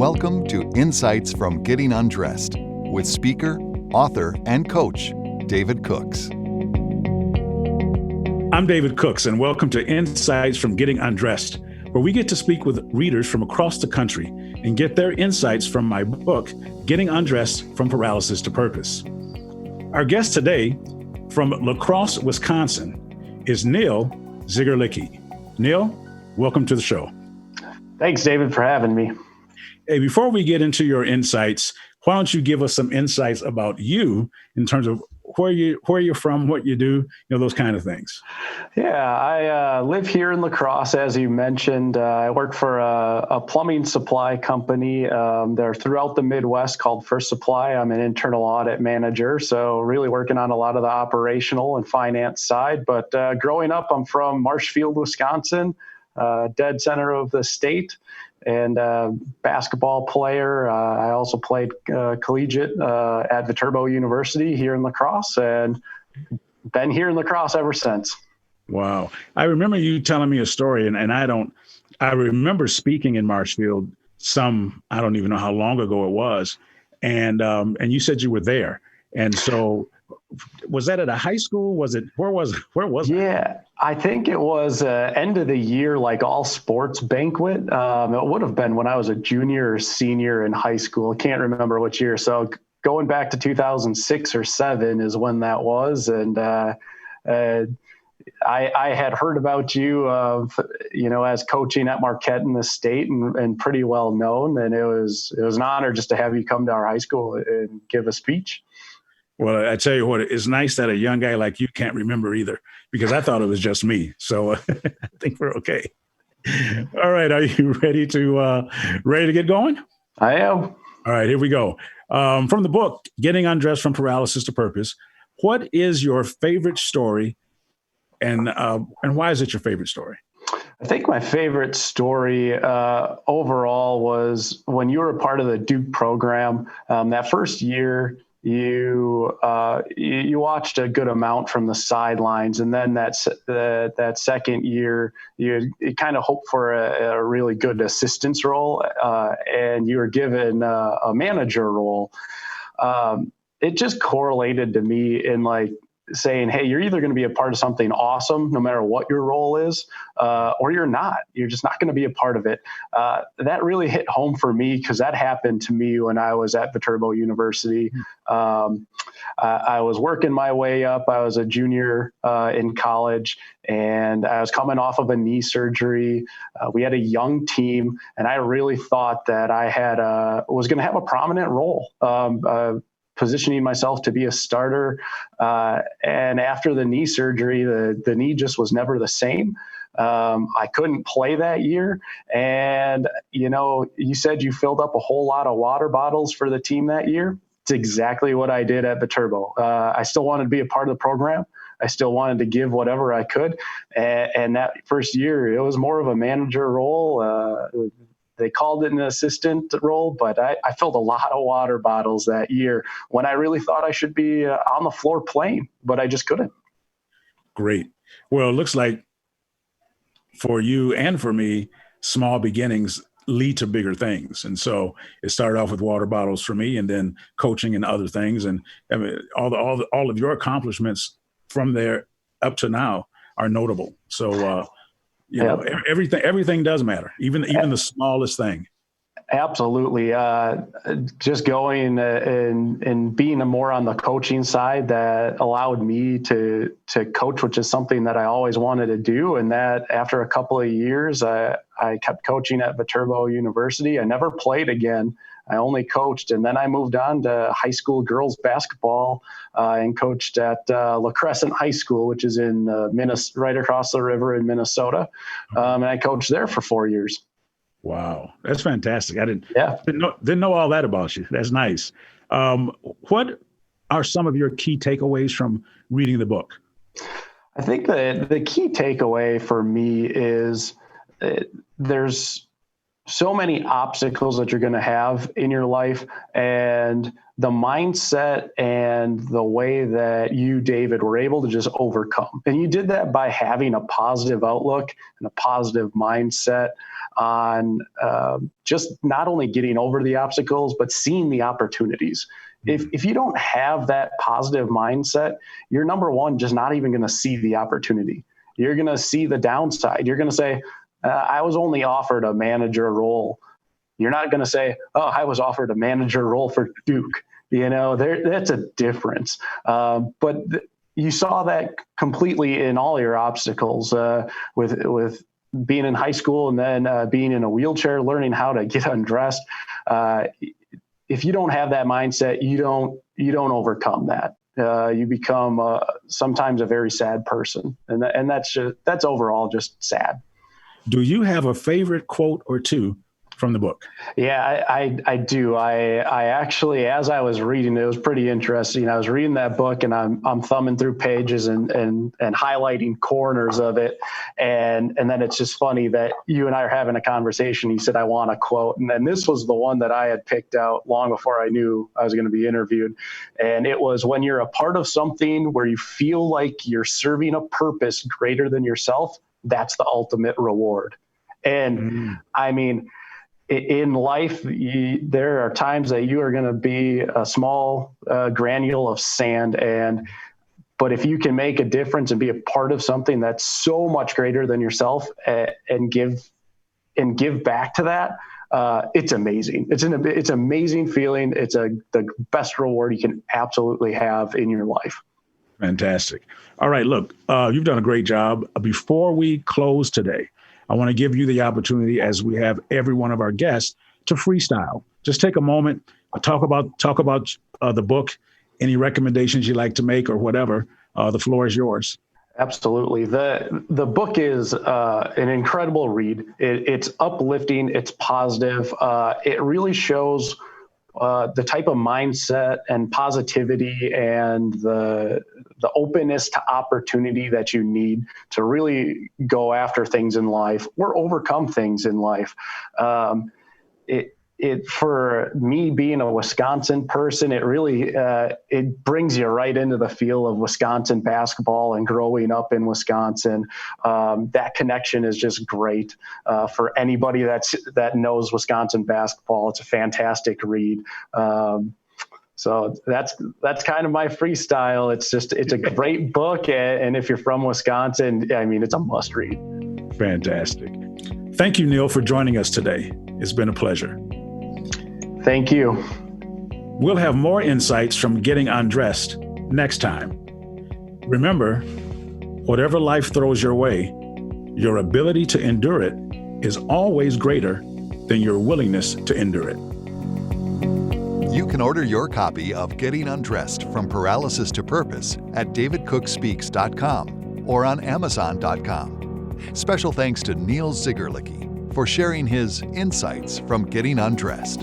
Welcome to Insights from Getting Undressed with speaker, author, and coach, David Cooks. I'm David Cooks, and welcome to Insights from Getting Undressed, where we get to speak with readers from across the country and get their insights from my book, Getting Undressed from Paralysis to Purpose. Our guest today from La Crosse, Wisconsin, is Neal Zygarlicke. Neal, welcome to the show. Thanks, David, for having me. Hey, before we get into your insights, why don't you give us some insights about you in terms of where you're from, what you do, those kind of things. Yeah, I live here in La Crosse, as you mentioned. I work for a plumbing supply company. They're throughout the Midwest called First Supply. I'm an internal audit manager, so really working on a lot of the operational and finance side. But growing up, I'm from Marshfield, Wisconsin, dead center of the state. And basketball player. I also played collegiate at Viterbo University here in La Crosse, and been here in La Crosse ever since. Wow. I remember you telling me a story, and I remember speaking in Marshfield I don't even know how long ago it was. And you said you were there. And so was that at a high school? Where was it? Yeah, I think it was end of the year, like all sports banquet. It would have been when I was a junior or senior in high school. I can't remember which year. So going back to 2006 or 7 is when that was. And I had heard about you, as coaching at Marquette in the state and pretty well known. And it was an honor just to have you come to our high school and give a speech. Well, I tell you what, it's nice that a young guy like you can't remember either, because I thought it was just me. So I think we're okay. All right. Are you ready to get going? I am. All right, here we go. From the book, Getting Undressed from Paralysis to Purpose, what is your favorite story and why is it your favorite story? I think my favorite story overall was when you were a part of the Duke program. That first year, you watched a good amount from the sidelines, and then that second year, you kind of hoped for a really good assistance role, and you were given a manager role. It just correlated to me in saying, hey, you're either going to be a part of something awesome, no matter what your role is, or you're not. You're just not going to be a part of it. That really hit home for me because that happened to me when I was at Viterbo University. I was working my way up. I was a junior in college, and I was coming off of a knee surgery. We had a young team, and I really thought that I was going to have a prominent role. Positioning myself to be a starter. And after the knee surgery, the knee just was never the same. I couldn't play that year. And, you said you filled up a whole lot of water bottles for the team that year. It's exactly what I did at Viterbo. I still wanted to be a part of the program. I still wanted to give whatever I could. And that first year, it was more of a manager role. They called it an assistant role, but I filled a lot of water bottles that year when I really thought I should be on the floor playing, but I just couldn't. Great. Well, it looks like for you and for me, small beginnings lead to bigger things. And so it started off with water bottles for me, and then coaching and other things. And I mean, all of your accomplishments from there up to now are notable. So, everything does matter, even the smallest thing. Absolutely. Just going and being more on the coaching side that allowed me to coach, which is something that I always wanted to do. And that after a couple of years, I kept coaching at Viterbo University. I never played again. I only coached, and then I moved on to high school girls basketball and coached at La Crescent High School, which is in right across the river in Minnesota. And I coached there for 4 years. Wow, that's fantastic. I didn't know all that about you. That's nice. What are some of your key takeaways from reading the book? I think the key takeaway for me is there's so many obstacles that you're going to have in your life, and the mindset and the way that you, David, were able to just overcome. And you did that by having a positive outlook and a positive mindset on just not only getting over the obstacles, but seeing the opportunities. If you don't have that positive mindset, you're, number one, just not even going to see the opportunity. You're going to see the downside. You're going to say, I was only offered a manager role. You're not going to say, oh, I was offered a manager role for Duke. That's a difference. But you saw that completely in all your obstacles with being in high school and then being in a wheelchair, learning how to get undressed. If you don't have that mindset, you don't overcome that. You become sometimes a very sad person, and that's overall just sad. Do you have a favorite quote or two from the book? Yeah, I do. I actually, as I was reading, it was pretty interesting. I was reading that book and I'm thumbing through pages and highlighting corners of it. And then it's just funny that you and I are having a conversation. He said, I want a quote. And then this was the one that I had picked out long before I knew I was going to be interviewed. And it was, when you're a part of something where you feel like you're serving a purpose greater than yourself, that's the ultimate reward. And I mean, in life, there are times that you are going to be a small granule of sand, but if you can make a difference and be a part of something that's so much greater than yourself, and give back to that, it's amazing. It's an amazing feeling. It's the best reward you can absolutely have in your life. Fantastic. All right, look, you've done a great job. Before we close today, I want to give you the opportunity, as we have every one of our guests, to freestyle. Just take a moment, talk about the book, any recommendations you'd like to make or whatever. The floor is yours. Absolutely. The book is an incredible read. It's uplifting. It's positive. It really shows the type of mindset and positivity and the openness to opportunity that you need to really go after things in life or overcome things in life. For me, being a Wisconsin person, it really it brings you right into the feel of Wisconsin basketball and growing up in Wisconsin. That connection is just great for anybody that knows Wisconsin basketball. It's a fantastic read. So that's kind of my freestyle. It's a great book, and if you're from Wisconsin, I mean, it's a must read. Fantastic. Thank you, Neal, for joining us today. It's been a pleasure. Thank you. We'll have more insights from Getting Undressed next time. Remember, whatever life throws your way, your ability to endure it is always greater than your willingness to endure it. You can order your copy of Getting Undressed from Paralysis to Purpose at davidcookspeaks.com or on amazon.com. Special thanks to Neal Zygarlicke for sharing his insights from Getting Undressed.